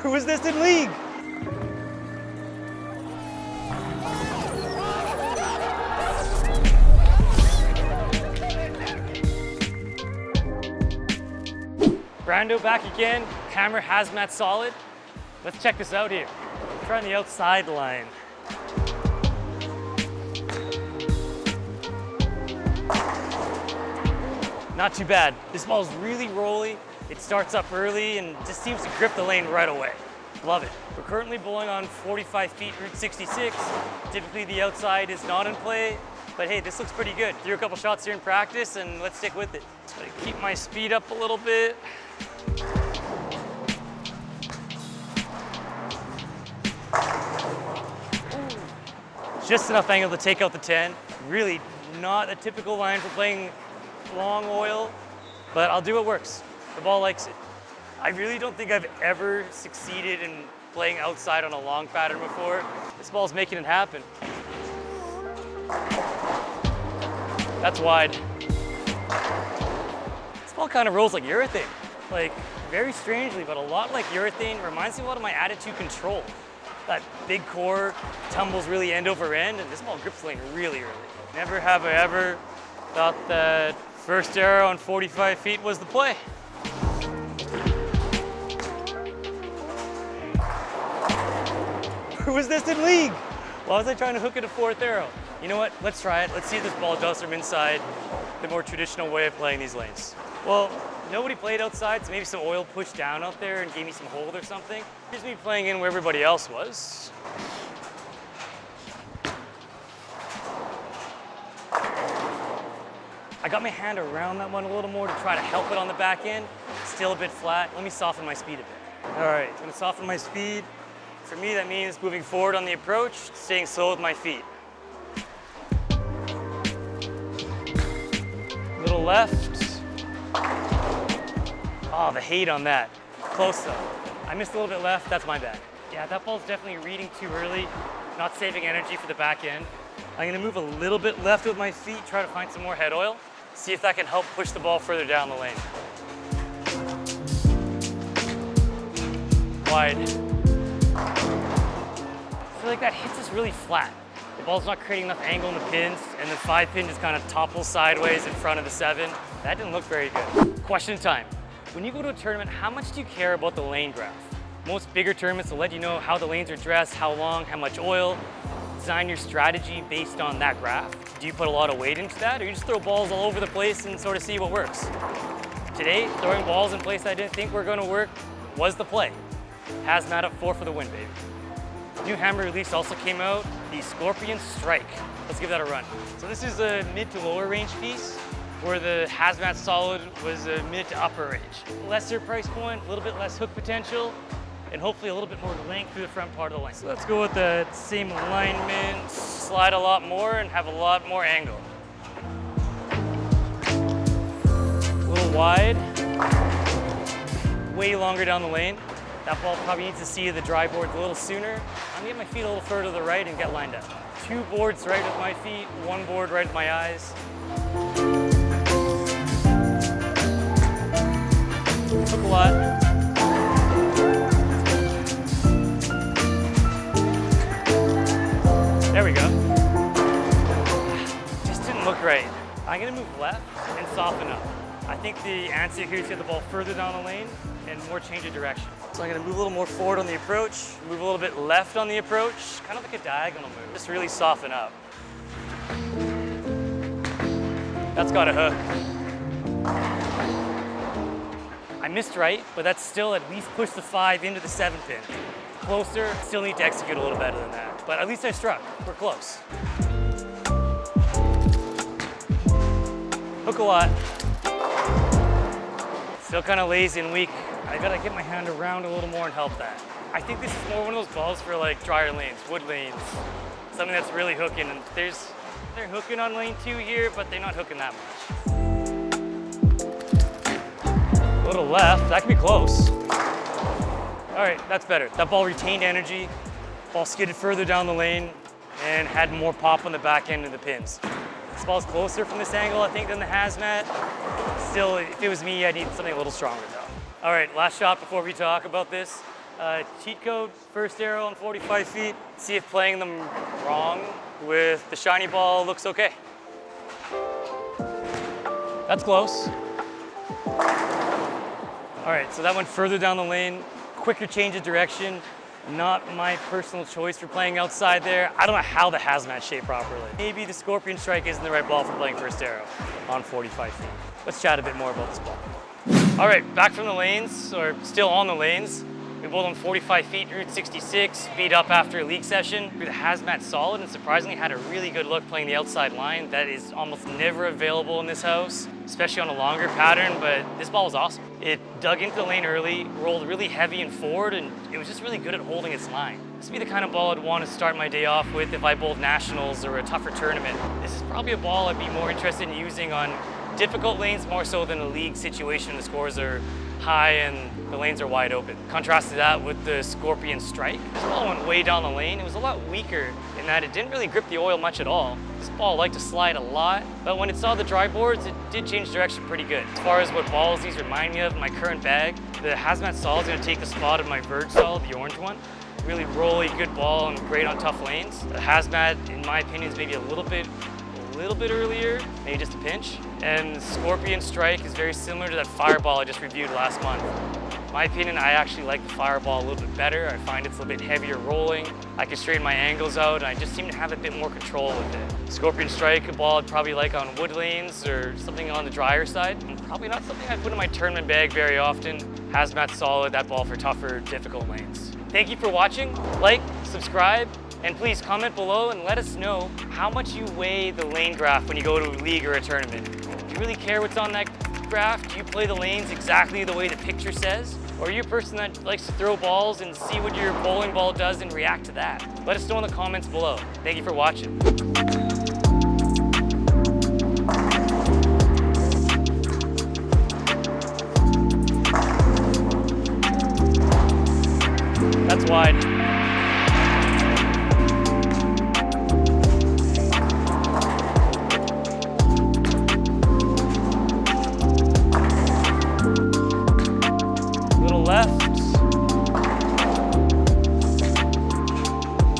Who was this in league? Brando back again, hammer hazmat solid. Let's check this out here. Trying the outside line. Not too bad. This ball's really rolly. It starts up early and just seems to grip the lane right away. Love it. We're currently bowling on 45 feet, Route 66. Typically the outside is not in play, but hey, this looks pretty good. Threw a couple shots here in practice and let's stick with it. Just gotta keep my speed up a little bit. Just enough angle to take out the 10. Really not a typical line for playing long oil, but I'll do what works. The ball likes it. I really don't think I've ever succeeded in playing outside on a long pattern before. This ball's making it happen. That's wide. This ball kind of rolls like urethane. Like, very strangely, but a lot like urethane. Reminds me a lot of my attitude control. That big core tumbles really end over end, and this ball grips the lane really early. Never have I ever thought that first arrow on 45 feet was the play. Who was this in league? Why was I trying to hook it a fourth arrow? You know what? Let's try it. Let's see if this ball does from inside the more traditional way of playing these lanes. Well, nobody played outside, so maybe some oil pushed down out there and gave me some hold or something. Here's me playing in where everybody else was. I got my hand around that one a little more to try to help it on the back end. Still a bit flat. Let me soften my speed a bit. All right, I'm gonna soften my speed. For me, that means moving forward on the approach, staying slow with my feet. Little left. Oh, the hate on that. Close though. I missed a little bit left, that's my bad. Yeah, that ball's definitely reading too early, not saving energy for the back end. I'm gonna move a little bit left with my feet, try to find some more head oil, see if that can help push the ball further down the lane. Wide. I feel like that hits us really flat. The ball's not creating enough angle in the pins, and the 5-pin just kind of topples sideways in front of the 7. That didn't look very good. Question time. When you go to a tournament, how much do you care about the lane graph? Most bigger tournaments will let you know how the lanes are dressed, how long, how much oil. Design your strategy based on that graph. Do you put a lot of weight into that, or you just throw balls all over the place and sort of see what works? Today, throwing balls in place I didn't think were going to work was the play. Hazmat up 4 for the win, baby. New hammer release also came out, the Scorpion Strike. Let's give that a run. So this is a mid to lower range piece, where the Hazmat Solid was a mid to upper range. Lesser price point, a little bit less hook potential, and hopefully a little bit more length through the front part of the line. So let's go with the same alignment, slide a lot more, and have a lot more angle. A little wide, way longer down the lane. That ball probably needs to see the dry boards a little sooner. I'm gonna get my feet a little further to the right and get lined up. 2 boards right with my feet, 1 board right with my eyes. Took a lot. There we go. Just didn't look right. I'm gonna move left and soften up. I think the answer here is to get the ball further down the lane and more change of direction. So I'm gonna move a little more forward on the approach, move a little bit left on the approach, kind of like a diagonal move. Just really soften up. That's got a hook. I missed right, but that's still at least pushed the 5 into the 7-pin. Closer, still need to execute a little better than that. But at least I struck, we're close. Hook a lot. Still kind of lazy and weak. I gotta get my hand around a little more and help that. I think this is more one of those balls for like drier lanes, wood lanes. Something that's really hooking, and they're hooking on lane 2 here, but they're not hooking that much. A little left, that could be close. All right, that's better. That ball retained energy, ball skidded further down the lane, and had more pop on the back end of the pins. This ball's closer from this angle, I think, than the Hazmat. Still, if it was me, I'd need something a little stronger though. All right, last shot before we talk about this. Cheat code, first arrow on 45 feet. See if playing them wrong with the shiny ball looks okay. That's close. All right, so that went further down the lane, quicker change of direction. Not my personal choice for playing outside there. I don't know how the Hazmat shaped properly. Maybe the Scorpion Strike isn't the right ball for playing first arrow on 45 feet. Let's chat a bit more about this ball. All right, back from the lanes, or still on the lanes. We bowled on 45 feet, Route 66, beat up after a league session. The Hazmat solid and surprisingly had a really good look playing the outside line. That is almost never available in this house, especially on a longer pattern, but this ball was awesome. It dug into the lane early, rolled really heavy and forward, and it was just really good at holding its line. This would be the kind of ball I'd want to start my day off with if I bowled nationals or a tougher tournament. This is probably a ball I'd be more interested in using on difficult lanes more so than a league situation. The scores are high and the lanes are wide open. Contrasted that with the Scorpion Strike. This ball went way down the lane. It was a lot weaker in that it didn't really grip the oil much at all. This ball liked to slide a lot, but when it saw the dry boards, it did change direction pretty good. As far as what balls these remind me of, my current bag, the Hazmat Solid is going to take the spot of my Verge Solid, the orange one. Really rolly, good ball and great on tough lanes. The Hazmat, in my opinion, is maybe a little bit earlier, maybe just a pinch. And the Scorpion Strike is very similar to that Fireball I just reviewed last month. In my opinion, I actually like the Fireball a little bit better. I find it's a little bit heavier rolling. I can straighten my angles out, and I just seem to have a bit more control with it. Scorpion Strike, a ball I'd probably like on wood lanes or something on the drier side. Probably not something I put in my tournament bag very often. Hazmat Solid, that ball for tougher, difficult lanes. Thank you for watching. Like, subscribe, and please comment below and let us know how much you weigh the lane graph when you go to a league or a tournament. Do you really care what's on that graph? Do you play the lanes exactly the way the picture says? Or are you a person that likes to throw balls and see what your bowling ball does and react to that? Let us know in the comments below. Thank you for watching. That's wide.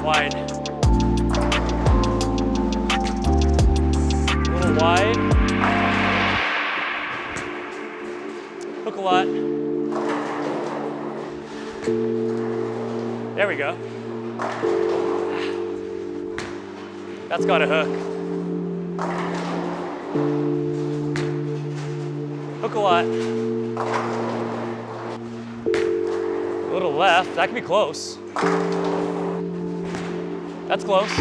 Wide. A little wide. Hook a lot. There we go. That's got a hook. Hook a lot. A little left. That could be close. That's close.